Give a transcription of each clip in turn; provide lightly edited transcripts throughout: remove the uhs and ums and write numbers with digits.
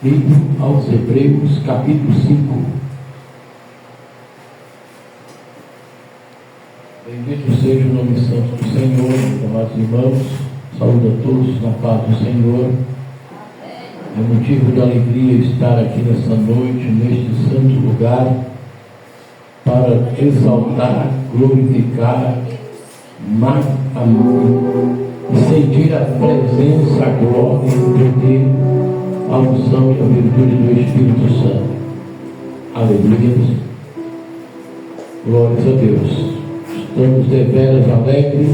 Livro aos Hebreus, capítulo 5. Bendito seja o nome santo do Senhor, amados irmãos. Saúde a todos na paz do Senhor. É motivo de alegria estar aqui nessa noite, neste santo lugar, para exaltar, glorificar, e sentir a presença, a glória, o poder, a unção e a virtude do Espírito Santo. Aleluia. Glórias a Deus. Estamos deveras alegres,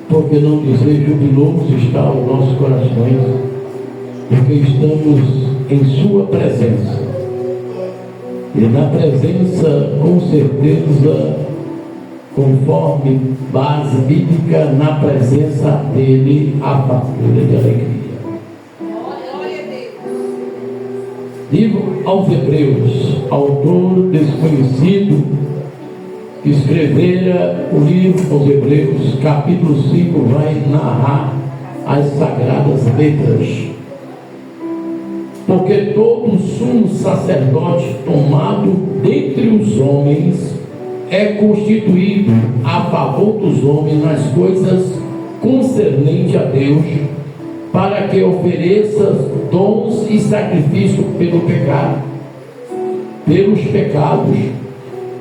porque não dizer jubiloso está aos nossos corações, porque estamos em sua presença. E na presença, com certeza, conforme base bíblica, na presença dele há fartura de alegria. Livro aos Hebreus, autor desconhecido, escrevera o livro aos Hebreus, capítulo 5, vai narrar as sagradas letras. Porque todo sumo sacerdote tomado dentre os homens é constituído a favor dos homens nas coisas concernentes a Deus, para que ofereça dons e sacrifício pelos pecados,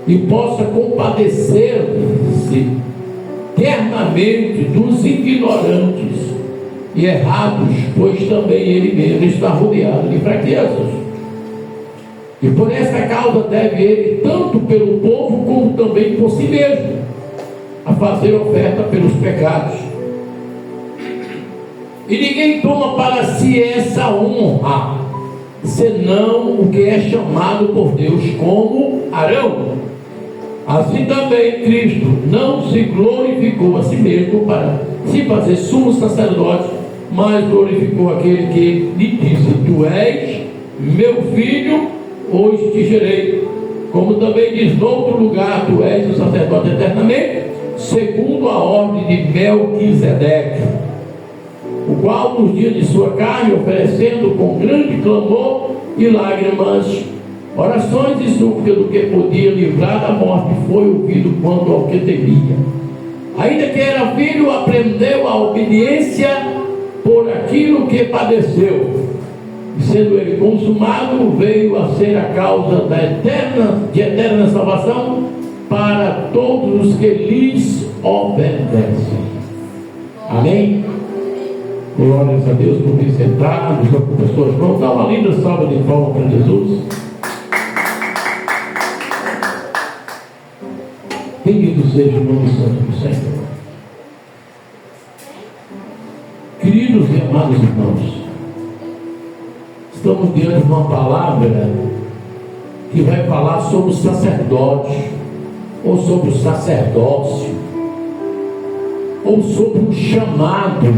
e possa compadecer-se ternamente dos ignorantes e errados, pois também ele mesmo está rodeado de fraquezas. E por essa causa deve ele, tanto pelo povo como também por si mesmo, a fazer oferta pelos pecados. E ninguém toma para si essa honra, senão o que é chamado por Deus como Arão. Assim também Cristo não se glorificou a si mesmo para se fazer sumo sacerdote, mas glorificou aquele que lhe disse: Tu és meu filho, hoje te gerei. Como também diz noutro lugar: Tu és o sacerdote eternamente, segundo a ordem de Melquisedeque, o qual nos dias de sua carne, oferecendo com grande clamor e lágrimas, orações e súplicas do que podia livrar da morte, foi ouvido quanto ao que temia. Ainda que era filho, aprendeu a obediência por aquilo que padeceu. E sendo ele consumado, veio a ser a causa de eterna salvação para todos os que lhes obedecem. Amém? Glórias a Deus por vir sentados, com pessoas. Vamos dar uma linda salva de palmas para Jesus. Bendito seja o nome santo do Senhor. Queridos e amados irmãos, estamos diante de uma palavra que vai falar sobre o sacerdote, ou sobre o sacerdócio, ou sobre o chamado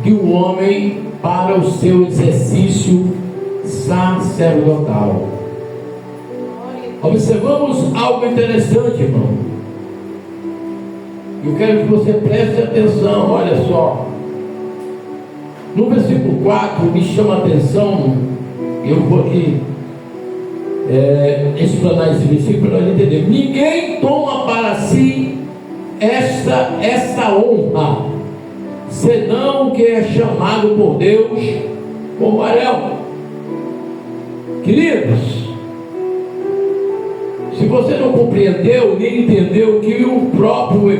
de um homem para o seu exercício sacerdotal. Observamos algo interessante, irmão. Eu quero que você preste atenção. Olha só, no versículo 4 me chama a atenção. Eu vou aqui explanar esse versículo para nós entender. Ninguém toma para si essa honra, senão o que é chamado por Deus como Arão. Queridos, se você não compreendeu nem entendeu que o próprio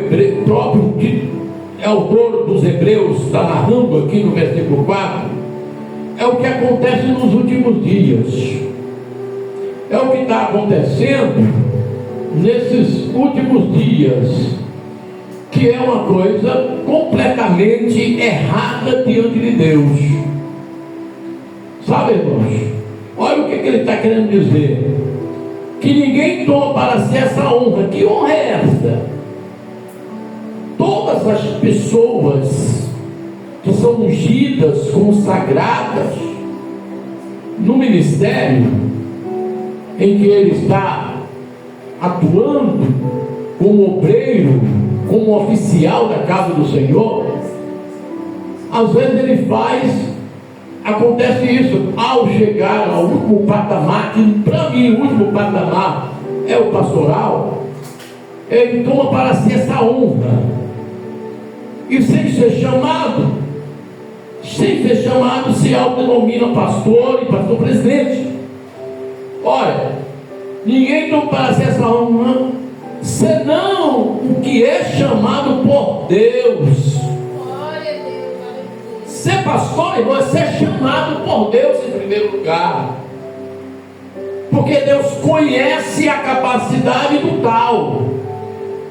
autor dos Hebreus está narrando aqui no versículo 4, é o que acontece nos últimos dias, é o que está acontecendo nesses últimos dias, que é uma coisa completamente errada diante de Deus. Sabe, irmãos? Olha o que ele está querendo dizer: que ninguém toma para si essa honra. Que honra é essa? Todas as pessoas que são ungidas, consagradas no ministério em que ele está atuando como obreiro, como oficial da casa do Senhor, às vezes ele faz acontece isso, ao chegar ao último patamar, que para mim o último patamar é o pastoral, ele toma para si essa honra, e sem ser chamado, se autodenomina pastor e pastor presidente. Olha, ninguém toma para si essa honra, senão o que é chamado por Deus. Ser pastor, irmão, é ser chamado por Deus em primeiro lugar, porque Deus conhece a capacidade do tal,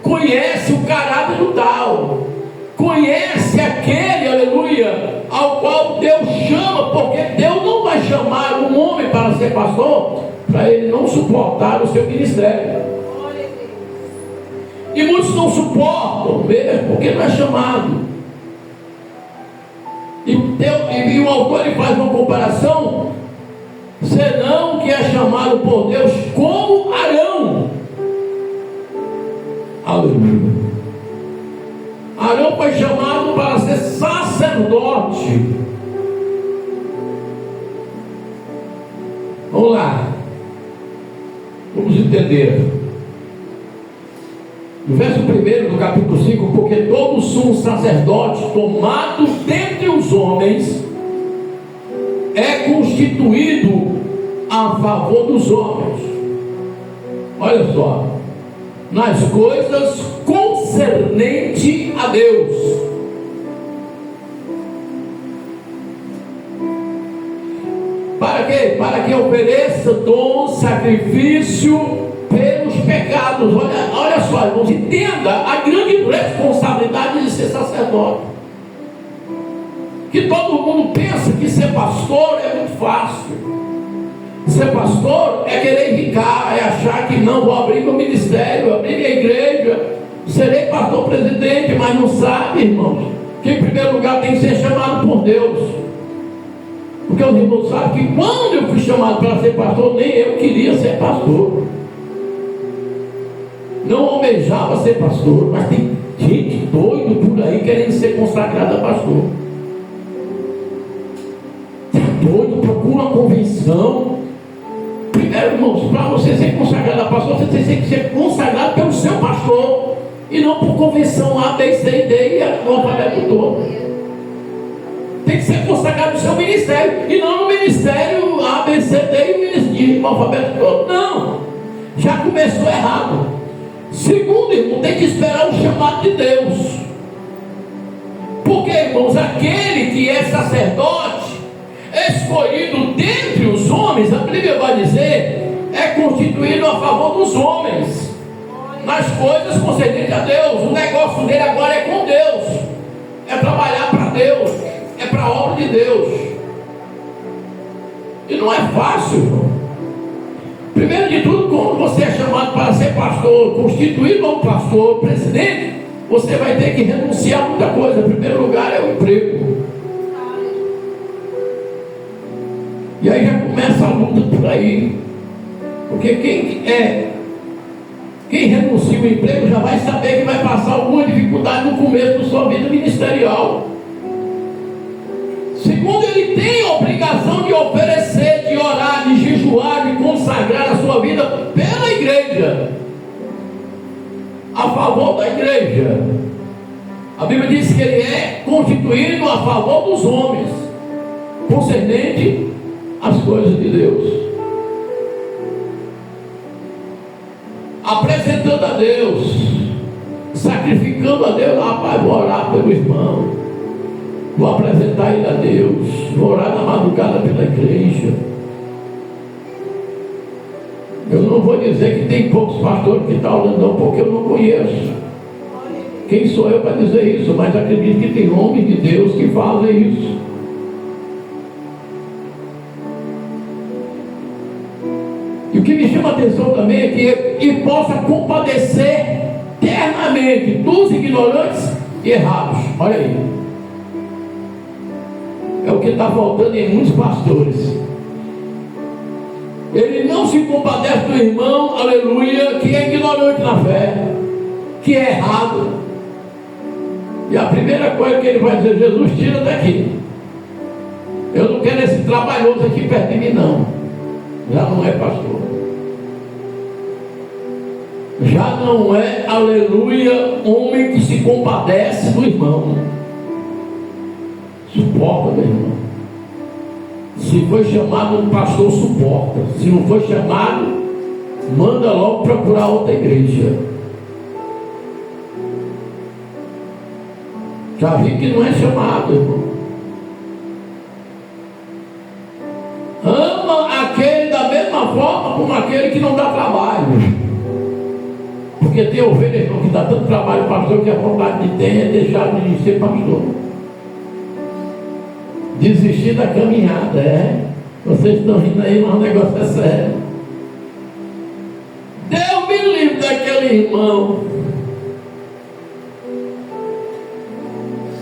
conhece o caráter do tal, conhece aquele, aleluia, ao qual Deus chama, porque Deus não vai chamar um homem para ser pastor para ele não suportar o seu ministério. E muitos não suportam mesmo, porque não é chamado. E o autor ele faz uma comparação, senão que é chamado por Deus como Arão. Aleluia. Arão foi chamado para ser sacerdote. Vamos lá, vamos entender. No verso 1 do capítulo 5, porque todo sumo sacerdote tomado dentre os homens é constituído a favor dos homens. Olha só, nas coisas concernente a Deus. Para quê? Para que ofereça dom, sacrifício pelos pecados. Olha só, irmãos, entenda a grande responsabilidade de ser sacerdote. Que todo mundo pensa que ser pastor é muito fácil. Ser pastor é querer ficar, é achar que não, vou abrir meu ministério, abrir minha igreja, serei pastor presidente, mas não sabe, irmãos, que em primeiro lugar tem que ser chamado por Deus. Porque os irmãos sabem que quando eu fui chamado para ser pastor, nem eu queria ser pastor. Não almejava ser pastor, mas tem gente doido por aí querendo ser consagrada a pastor. Está doido, procura uma convenção. Primeiro, irmãos, para você ser consagrado a pastor, você tem que ser consagrado pelo seu pastor, e não por convenção A, B, C e D e o alfabeto todo. Tem que ser consagrado no seu ministério, e não no ministério A, B, C, D e o alfabeto todo. Não, já começou errado. Segundo, irmão, tem que esperar o chamado de Deus. Porque, irmãos, aquele que é sacerdote, escolhido dentre os homens, a Bíblia vai dizer, é constituído a favor dos homens, nas coisas concernentes a Deus. O negócio dele agora é com Deus, é trabalhar para Deus, é para a obra de Deus. E não é fácil, irmão. Primeiro de tudo, quando você é chamado para ser pastor, constituído como pastor, presidente, você vai ter que renunciar a muita coisa. Em primeiro lugar é o emprego. E aí já começa a luta por aí. Porque quem renuncia o emprego já vai saber que vai passar alguma dificuldade no começo da sua vida ministerial. Segundo, ele tem a obrigação de oferecer, de orar, de jejuar, de consagrar a sua vida pela igreja, a favor da igreja. A Bíblia diz que ele é constituído a favor dos homens, concernente às coisas de Deus, apresentando a Deus, sacrificando a Deus. Rapaz, vou orar pelo irmão, vou apresentar ele a Deus, vou orar na madrugada pela igreja. Eu não vou dizer que tem poucos pastores que estão orando, não, porque eu não conheço. Quem sou eu para dizer isso? Mas acredito que tem homens de Deus que fazem isso. E o que me chama a atenção também é que ele possa compadecer ternamente dos ignorantes e errados. Olha aí. É o que está faltando em muitos pastores. Ele não se compadece do irmão, aleluia, que é ignorante na fé, que é errado. E a primeira coisa que ele vai dizer: Jesus, tira daqui. Eu não quero esse trabalhoso aqui perto de mim, não. Já não é pastor. Já não é, aleluia, homem que se compadece do irmão. Suporta, meu irmão. Se foi chamado um pastor, suporta. Se não foi chamado, manda logo procurar outra igreja. Já vi que não é chamado, irmão. Ama aquele da mesma forma como aquele que não dá trabalho. Porque tem ovelha, irmão, que dá tanto trabalho, pastor, que a vontade de ter é deixar de ser pastor. Desistir da caminhada, é. Vocês estão rindo aí, mas o negócio é sério. Deus me livre daquele irmão.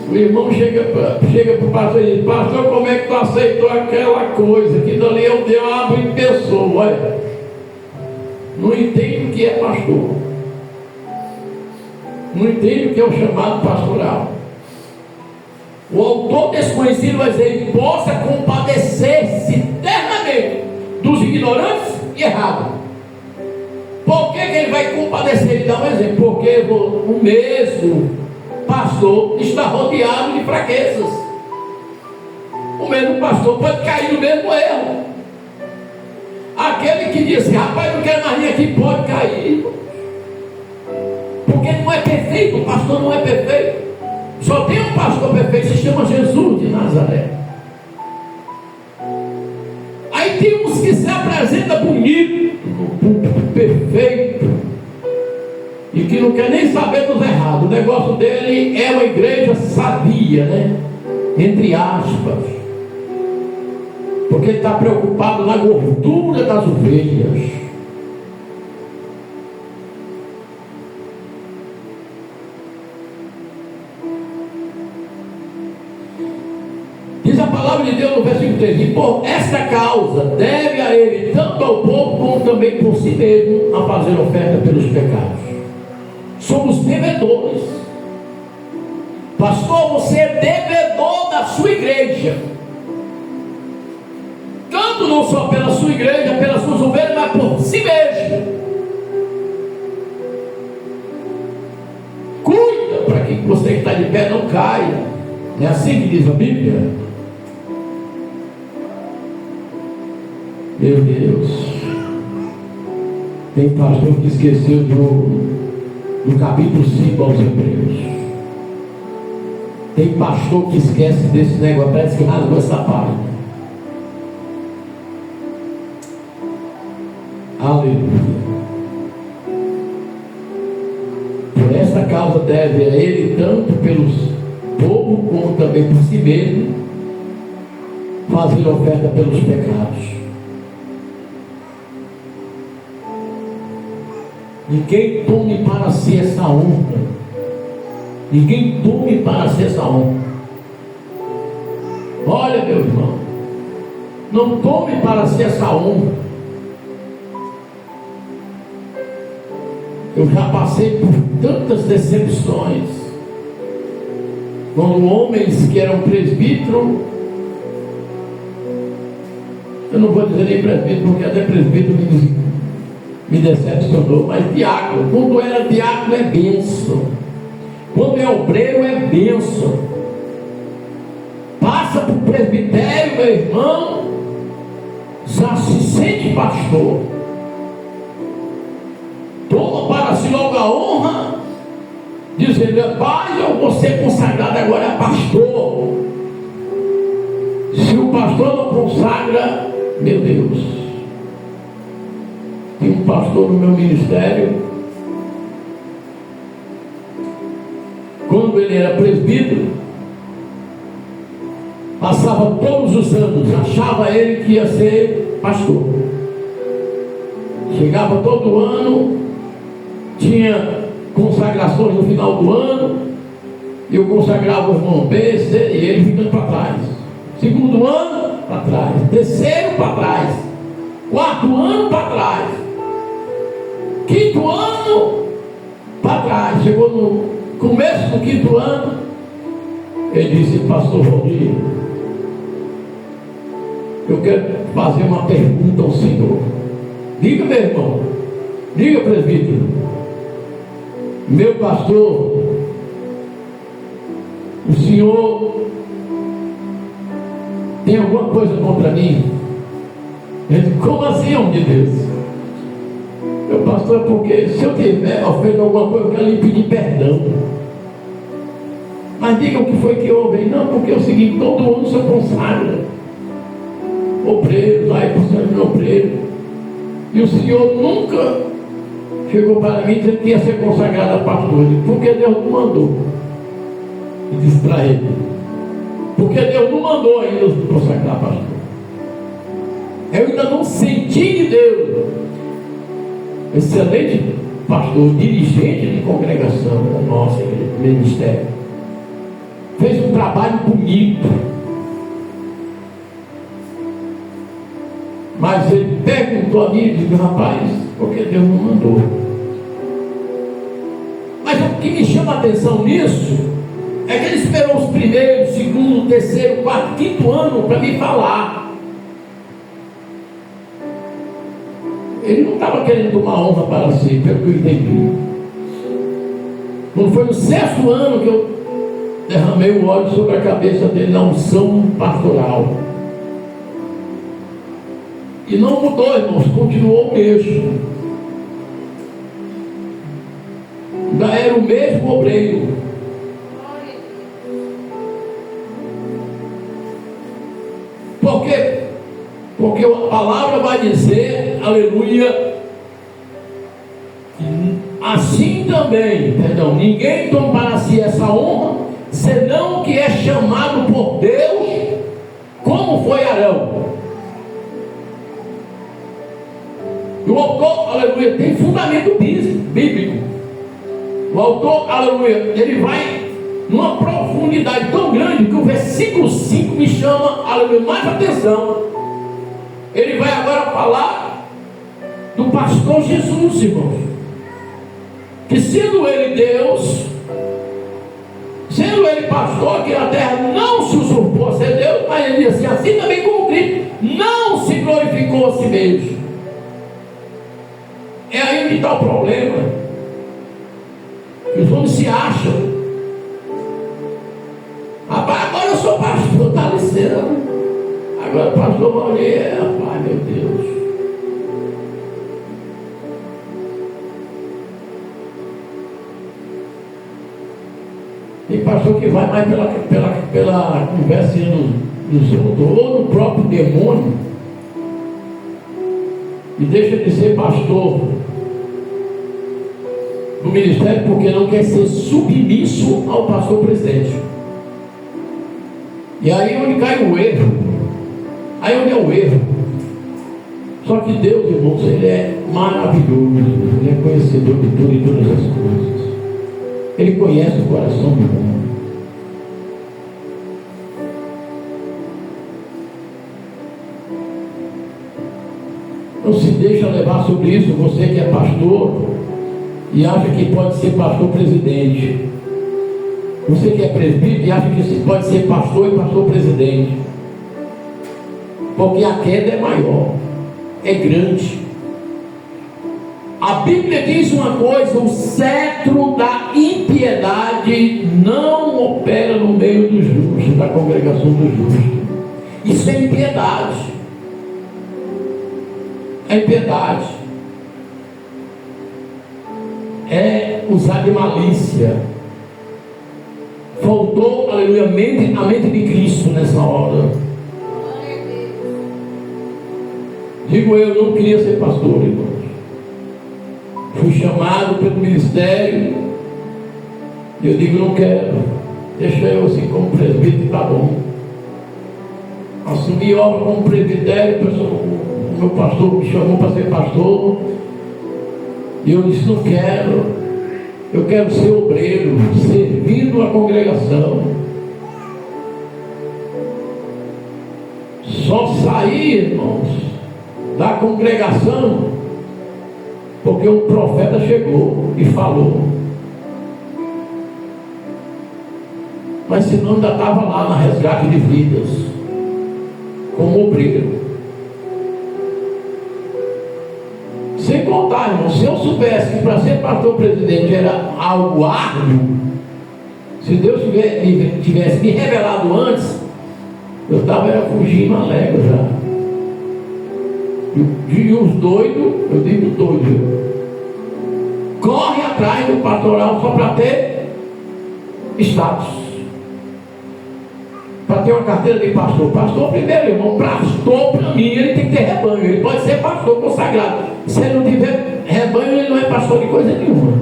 O irmão chega para o pastor e diz: pastor, como é que tu aceitou aquela coisa? Que dali eu dei uma aba em pessoa. Olha, não entende o que é pastor. Não entende o que é o chamado pastoral. O autor desconhecido vai dizer: ele possa compadecer-se eternamente dos ignorantes e errados. Por que ele vai compadecer? Ele dá um exemplo. Porque o mesmo pastor está rodeado de fraquezas. O mesmo pastor pode cair no mesmo erro. Aquele que diz assim: rapaz, não quero mais vir aqui, pode cair. Porque não é perfeito, o pastor não é perfeito. Só tem um pastor perfeito, se chama Jesus de Nazaré. Aí tem uns que se apresentam bonito, perfeito, e que não quer nem saber dos errados. O negócio dele é uma igreja sadia, né? Entre aspas. Porque ele está preocupado na gordura das ovelhas. Diz a palavra de Deus no versículo 3: e por esta causa deve a ele, tanto ao povo como também por si mesmo, a fazer oferta pelos pecados. Somos devedores. Pastor, você é devedor da sua igreja. Tanto não só pela sua igreja, pelas suas ovelhas, mas por si mesmo. Cuida para que você que está de pé não caia. Não é assim que diz a Bíblia? Meu Deus, tem pastor que esqueceu do capítulo 5 aos Hebreus. Tem pastor que esquece desse negócio, parece que rasgou essa página. Aleluia. Por esta causa deve a ele, tanto pelos povo como também por si mesmo, fazer oferta pelos pecados. Ninguém tome para si essa honra. Ninguém tome para si essa honra. Olha, meu irmão, não tome para si essa honra. Eu já passei por tantas decepções. Quando homens que eram presbíteros, eu não vou dizer nem presbítero, porque até presbítero me decepcionou, mas diácono, quando era diácono é bênção, quando é obreiro é bênção. Passa para o presbitério, meu irmão, já se sente pastor, toma para si logo a honra, dizendo: pai, eu vou ser consagrado agora a pastor. Se o pastor não consagra, meu Deus. Tem um pastor no meu ministério, quando ele era presbítero, passava todos os anos, achava ele que ia ser pastor. Chegava todo ano, tinha consagrações no final do ano, eu consagrava o irmão B, C, e ele ficando para trás. Segundo ano, para trás. Terceiro, para trás. Quarto ano, para trás. Quinto ano, para trás. Chegou no começo do quinto ano, ele disse: pastor Rodrigo, Eu quero fazer uma pergunta ao Senhor. Diga, meu irmão. Diga, presbítero. Meu pastor, o senhor tem alguma coisa contra mim? Ele disse, como assim, homem de Deus? Meu pastor, é porque se eu tiver ofendido alguma coisa, eu quero lhe pedir perdão. Mas diga o que foi que houve. Não, porque é o seguinte, todo ano se consagra. Obreiro, lá e por de obreiro. E o senhor nunca chegou para mim dizendo que ia ser consagrado a pastor. Porque Deus não mandou. E disse para ele, porque Deus não mandou ainda nos consagrar pastor. Eu ainda não senti de Deus. Excelente pastor, dirigente de congregação da nossa igreja, ministério. Fez um trabalho bonito. Mas ele perguntou a mim e disse, rapaz, porque Deus não mandou. Mas o que me chama a atenção nisso é que ele esperou os primeiros, segundo, terceiro, quarto, quinto ano para me falar. Ele não estava querendo tomar honra para si, pelo que eu entendi. Quando foi no sexto ano que eu derramei o óleo sobre a cabeça dele na unção pastoral. E não mudou, irmãos, continuou o mesmo. Ainda era o mesmo obreiro. Por quê? Porque a palavra vai dizer, aleluia, assim também, perdão, ninguém toma para si essa honra, senão que é chamado por Deus, como foi Arão. E o autor, aleluia, tem fundamento bíblico. O autor, aleluia, ele vai numa profundidade tão grande que o versículo 5 me chama, aleluia, mais atenção. Ele vai agora falar do pastor Jesus, irmãos. Que sendo ele Deus, sendo ele pastor aqui na terra, não se usurpou a ser Deus, mas ele disse assim também como Cristo, não se glorificou a si mesmo. É aí que está o problema. Os homens se acham. Rapaz, agora eu sou pastor, está licenciando. Agora pastor Maria, rapaz, meu Deus. Tem pastor que vai mais pela conversinha do seu ou do próprio demônio e deixa de ser pastor do ministério porque não quer ser submisso ao pastor presidente. E aí onde cai o erro? Aí onde é o erro? Só que Deus, irmãos, Ele é maravilhoso. Ele é conhecedor de tudo e todas as coisas. Ele conhece o coração do homem. Não se deixa levar sobre isso, você que é pastor e acha que pode ser pastor presidente. Você que é presbítero e acha que pode ser pastor e pastor presidente. Porque a queda é maior, é grande. A Bíblia diz uma coisa: o cetro da impiedade não opera no meio dos justos, da congregação dos justos. Isso é impiedade. É impiedade. É usar de malícia. Faltou, aleluia, a mente de Cristo nessa hora. Digo eu, não queria ser pastor, irmãos. Fui chamado pelo ministério. E eu digo, não quero. Deixa eu assim como presbítero, tá bom. Assumi obra como presbitério, o meu pastor me chamou para ser pastor. E eu disse, não quero. Eu quero ser obreiro, servindo a congregação. Só saí, irmãos, da congregação porque um profeta chegou e falou. Mas senão ainda estava lá na resgate de vidas. como obreiro. Sem contar, irmão, se eu soubesse que para ser pastor presidente era algo árduo, se Deus tivesse me revelado antes, eu estava fugindo a légua já. E os doidos, eu digo doido, corre atrás do pastoral só para ter status, para ter uma carteira de pastor. Pastor, primeiro, irmão, pastor para mim ele tem que ter rebanho, ele pode ser pastor consagrado. Se ele não tiver rebanho, ele não é pastor de coisa nenhuma.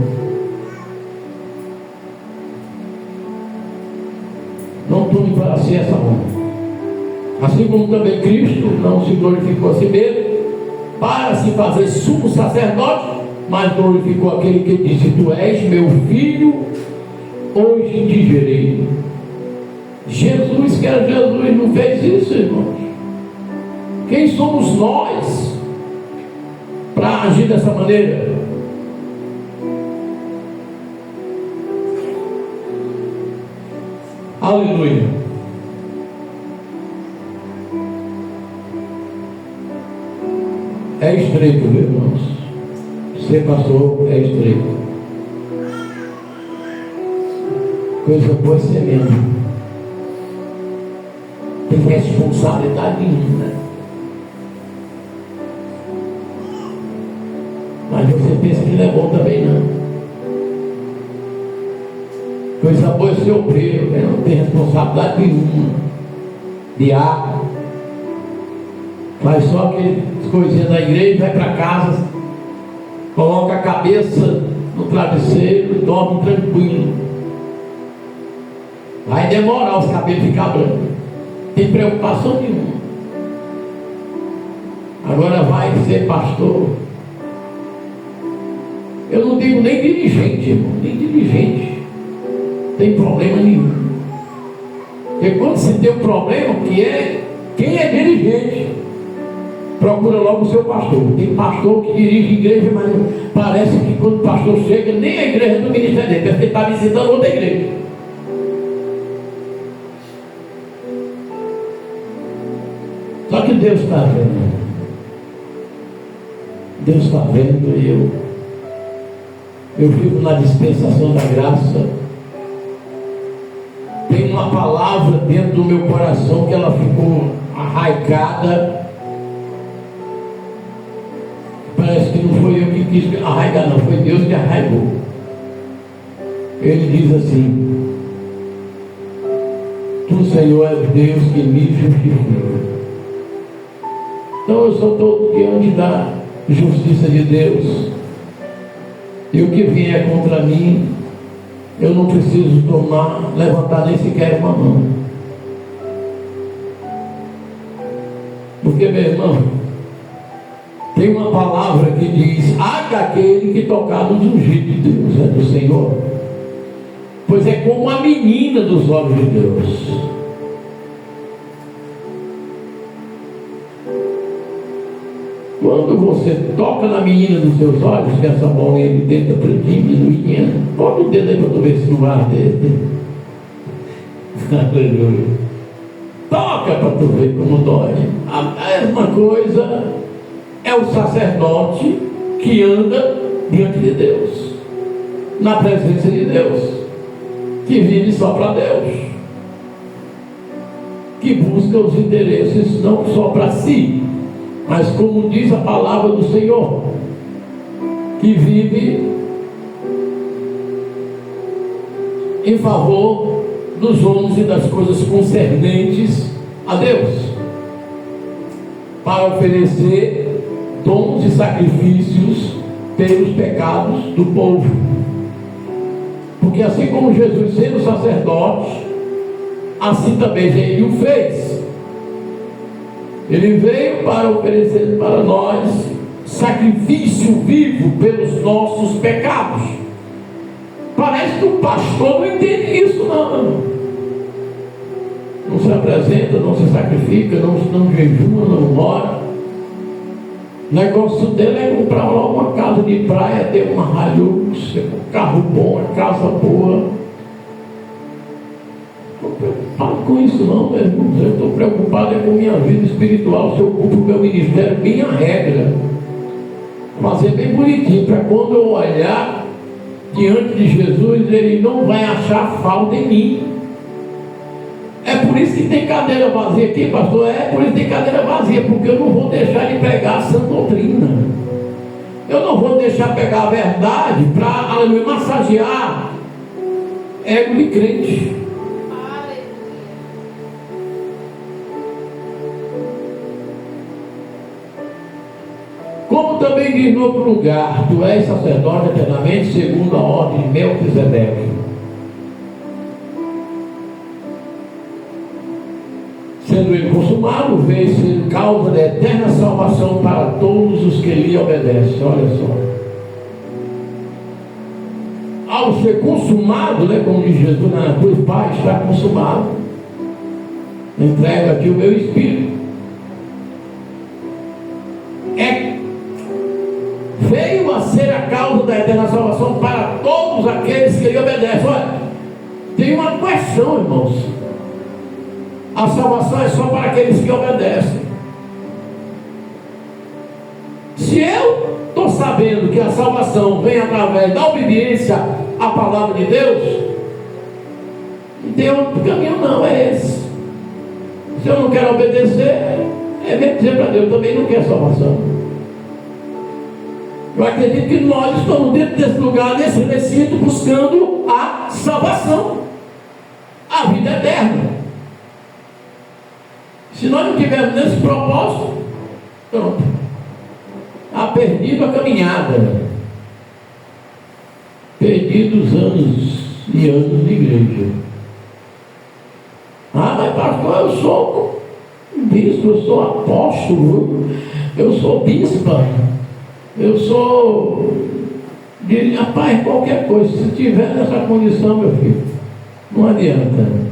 Não tome para si essa honra. Assim como também Cristo não se glorificou a si mesmo para se fazer sumo sacerdote, mas glorificou aquele que disse: tu és meu filho, hoje te gerei. Jesus, que era Jesus, não fez isso, irmãos. Quem somos nós para agir dessa maneira? Aleluia. É estreito, meus irmãos. Ser pastor é estreito. Coisa boa é ser mesmo. Tem responsabilidade nenhuma. Mas você pensa que não é bom também, não. Coisa boa é ser obreiro, né? Não tem responsabilidade nenhuma. Diácono. Faz só aquelas coisinhas da igreja, vai para casa, coloca a cabeça no travesseiro e dorme tranquilo. Vai demorar os cabelos ficar brancos. Não tem preocupação nenhuma. Agora vai ser pastor. Eu não digo nem dirigente, irmão, nem dirigente. Não tem problema nenhum. Porque quando se tem um problema, quem é dirigente, procura logo o seu pastor. Tem pastor que dirige igreja, mas parece que quando o pastor chega, nem a igreja do ministério dele, porque ele está visitando outra igreja. Só que Deus está vendo. Deus está vendo e eu vivo na dispensação da graça. Tem uma palavra dentro do meu coração que ela ficou arraigada. Parece que não foi eu que quis arraigar, não, foi Deus que arraigou. Ele diz assim: tu, Senhor, é Deus que me justifica. Então eu sou todo diante da justiça de Deus. E o que vier contra mim, eu não preciso levantar nem sequer uma mão. Porque, meu irmão, tem uma palavra que diz: há daquele que tocar nos ungidos de Deus, é do Senhor. Pois é como a menina dos olhos de Deus. Quando você toca na menina dos seus olhos, que essa bolinha de dentro é diminuinha, bota o dedo aí para tu ver se não arde. Aleluia. Toca para tu ver como dói. A mesma coisa é o sacerdote que anda diante de Deus, na presença de Deus, que vive só para Deus, que busca os interesses não só para si, mas como diz a palavra do Senhor, que vive em favor dos homens e das coisas concernentes a Deus, para oferecer dons e sacrifícios pelos pecados do povo. Porque assim como Jesus sendo sacerdote, assim também ele o fez. Ele veio para oferecer para nós sacrifício vivo pelos nossos pecados. Parece que o pastor não entende isso, não. Não se apresenta, não se sacrifica, não jejua, não ora. O negócio dele é comprar logo uma casa de praia, ter uma Hilux, um carro bom, uma casa boa. Não preocupado com isso não, meu irmão. Eu estou preocupado com minha vida espiritual. Se eu ocupo o meu ministério bem a regra, fazer bem bonitinho, para quando eu olhar diante de Jesus, ele não vai achar falta em mim. É por isso que tem cadeira vazia aqui, pastor. É por isso que tem cadeira vazia, porque eu não vou deixar de pregar a sã doutrina. Eu não vou deixar pegar a verdade para massagear ego de crente. Como também diz no outro lugar: tu és sacerdote eternamente segundo a ordem de Melquisedeque. Sendo ele consumado, veio ser causa da eterna salvação para todos os que lhe obedecem. Olha só. Ao ser consumado, né, como diz Jesus na cruz, Pai, está consumado. Entrega aqui o meu espírito. Veio a ser a causa da eterna salvação para todos aqueles que lhe obedecem. Olha, tem uma questão, irmãos. A salvação é só para aqueles que obedecem. Se eu estou sabendo que a salvação vem através da obediência à palavra de Deus, não tem outro caminho não, é esse. Se eu não quero obedecer, é mesmo dizer para Deus, eu também não quero salvação. Eu acredito que nós estamos dentro desse lugar, nesse recinto, buscando a salvação, a vida eterna. Se nós não tivermos nesse propósito, pronto, está perdido a caminhada, perdidos anos e anos de igreja. Ah, mas pastor, eu sou bispo, eu sou apóstolo, eu sou bispa, eu sou, rapaz, qualquer coisa. Se tiver nessa condição, meu filho, não adianta.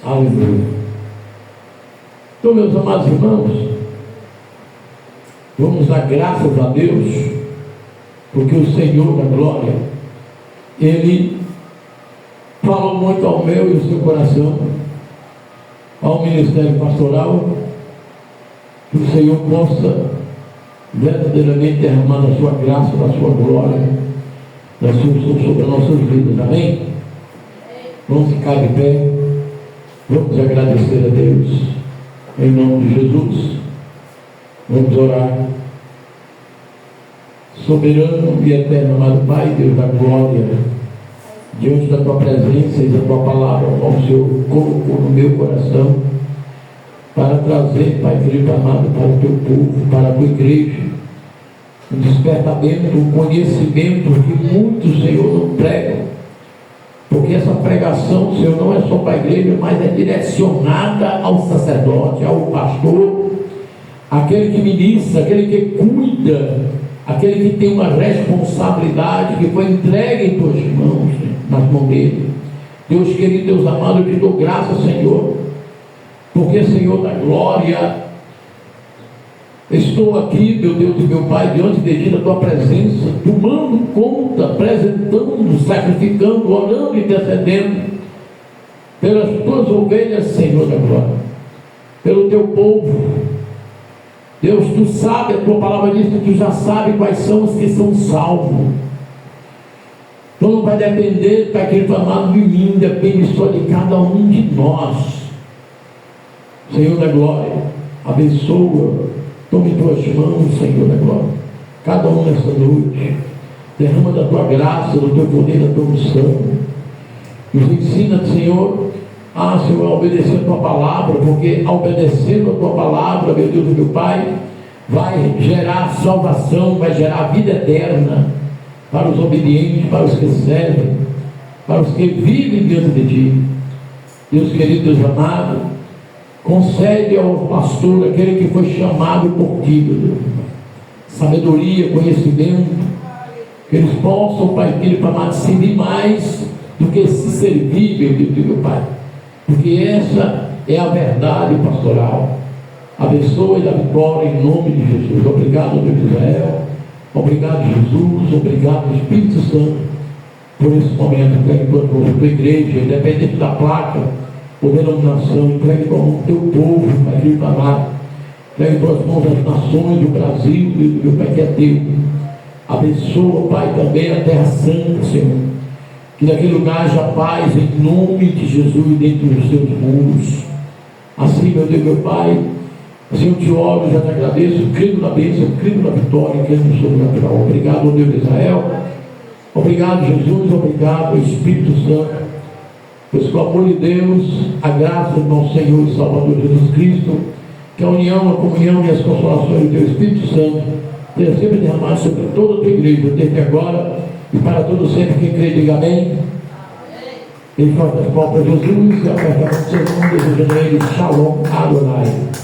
Aleluia. Então, meus amados irmãos, vamos dar graças a Deus, porque o Senhor da glória, Ele falou muito ao meu e ao seu coração, ao ministério pastoral, que o Senhor possa verdadeiramente derramar a sua graça, a sua glória, sobre as nossas vidas. Amém? Vamos ficar de pé. Vamos agradecer a Deus, em nome de Jesus. Vamos orar. Soberano e eterno amado Pai, Deus da glória, diante da Tua presença e da Tua palavra, como o Senhor colocou no meu coração, para trazer, Pai querido amado, para o Teu povo, para a Tua igreja, um despertamento, um conhecimento que muitos, Senhor, não pregam. Porque essa pregação, Senhor, não é só para a igreja, mas é direcionada ao sacerdote, ao pastor, aquele que ministra, aquele que cuida, aquele que tem uma responsabilidade que foi entregue em Tuas mãos, nas mãos dele. Deus querido, Deus amado, eu te dou graças, Senhor, porque, Senhor da glória, estou aqui, meu Deus e meu Pai, diante de Ti, da Tua presença, tomando conta, apresentando, sacrificando, orando e intercedendo pelas Tuas ovelhas, Senhor da glória, pelo Teu povo. Deus, Tu sabe, a Tua palavra diz que Tu já sabe quais são os que são salvos. Então não vai depender, Pai querido amado, de mim, depende só de cada um de nós. Senhor da glória, abençoa. Tome Tuas mãos, Senhor da glória, cada um nessa noite, derrama da Tua graça, do Teu poder, da Tua unção, nos ensina, Senhor, Senhor, a obedecer a Tua palavra, porque obedecendo a Tua palavra, meu Deus e meu Pai, vai gerar salvação, vai gerar vida eterna, para os obedientes, para os que servem, para os que vivem diante de Ti. Deus querido, Deus amado, concede ao pastor, aquele que foi chamado por Ti, Deus, sabedoria, conhecimento, que eles possam, Pai, filho, para servir mais do que se servir, meu Deus e meu Pai, porque essa é a verdade pastoral. Abençoe a vitória em nome de Jesus. Obrigado, Deus de Israel. Obrigado, Jesus. Obrigado, Espírito Santo, por esse momento. Entregue para a tua igreja, independente da placa ou denominação. Entregue para o teu povo, Pai, de Pará. Entregue para as mãos das nações do Brasil e do Pai que é teu. Abençoa, Pai, também a Terra Santa, Senhor. Que naquele lugar haja paz em nome de Jesus dentro dos seus muros. Assim, meu Deus, meu Pai, assim eu te oro, já te agradeço, creio na bênção, creio na vitória, creio no sobrenatural. Obrigado, Deus de Israel. Obrigado, Jesus. Obrigado, Espírito Santo. Pois com o amor de Deus, a graça do nosso Senhor e Salvador Jesus Cristo, que a união, a comunhão e as consolações do teu Espírito Santo tenha sempre derramado sobre toda a tua igreja, desde agora e para todo sempre. Quem crê, diga amém. Em forte as palmas para Jesus e aperta a mão, desejando a ele Shalom Adonai.